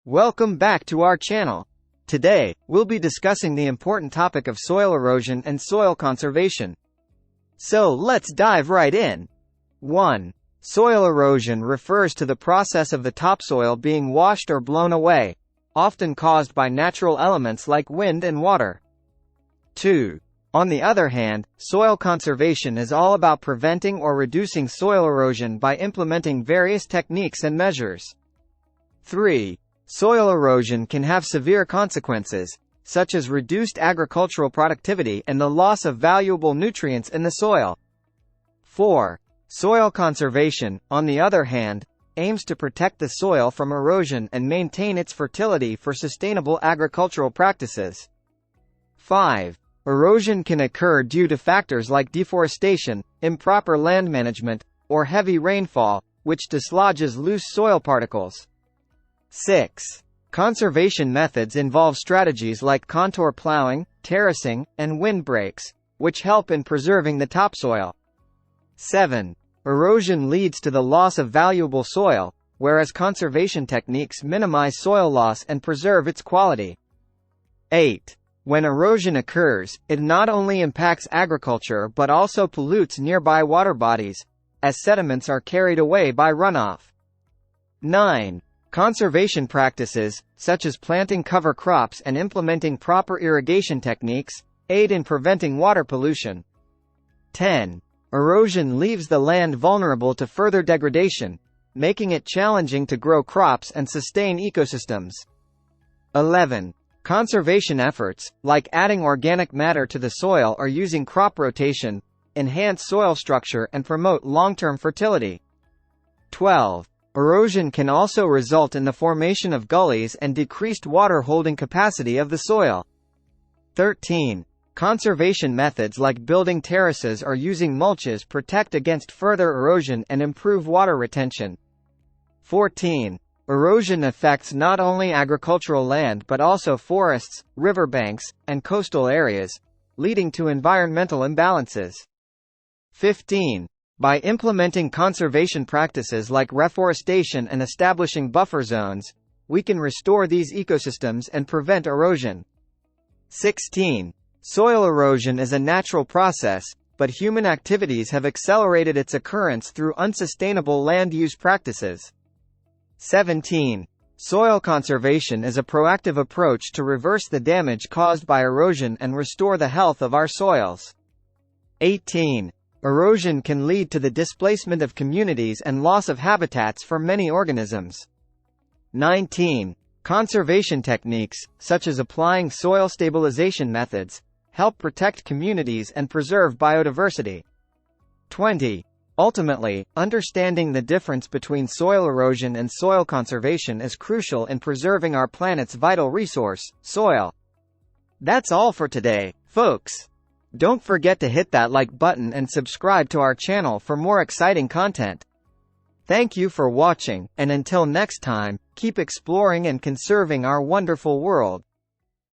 Welcome back to our channel. Today, we'll be discussing the important topic of soil erosion and soil conservation. So let's dive right in. 1. Soil erosion refers to the process of the topsoil being washed or blown away, often caused by natural elements like wind and water. 2. On the other hand, soil conservation is all about preventing or reducing soil erosion by implementing various techniques and measures. 3. Soil erosion can have severe consequences, such as reduced agricultural productivity and the loss of valuable nutrients in the soil. 4. Soil conservation, on the other hand, aims to protect the soil from erosion and maintain its fertility for sustainable agricultural practices. 5. Erosion can occur due to factors like deforestation, improper land management, or heavy rainfall, which dislodges loose soil particles. 6. Conservation methods involve strategies like contour plowing, terracing, and windbreaks, which help in preserving the topsoil. 7. Erosion leads to the loss of valuable soil, whereas conservation techniques minimize soil loss and preserve its quality. 8. When erosion occurs, it not only impacts agriculture but also pollutes nearby water bodies, as sediments are carried away by runoff. 9. Conservation practices, such as planting cover crops and implementing proper irrigation techniques, aid in preventing water pollution. 10. Erosion leaves the land vulnerable to further degradation, making it challenging to grow crops and sustain ecosystems. 11. Conservation efforts, like adding organic matter to the soil or using crop rotation, enhance soil structure and promote long-term fertility. 12. Erosion can also result in the formation of gullies and decreased water-holding capacity of the soil. 13. Conservation methods like building terraces or using mulches protect against further erosion and improve water retention. 14. Erosion affects not only agricultural land but also forests, riverbanks, and coastal areas, leading to environmental imbalances. 15. By implementing conservation practices like reforestation and establishing buffer zones, we can restore these ecosystems and prevent erosion. 16. Soil erosion is a natural process, but human activities have accelerated its occurrence through unsustainable land use practices. 17. Soil conservation is a proactive approach to reverse the damage caused by erosion and restore the health of our soils. 18. Erosion can lead to the displacement of communities and loss of habitats for many organisms. 19. Conservation techniques, such as applying soil stabilization methods, help protect communities and preserve biodiversity. 20. Ultimately, understanding the difference between soil erosion and soil conservation is crucial in preserving our planet's vital resource, soil. That's all for today, folks. Don't forget to hit that like button and subscribe to our channel for more exciting content. Thank you for watching, and until next time, keep exploring and conserving our wonderful world.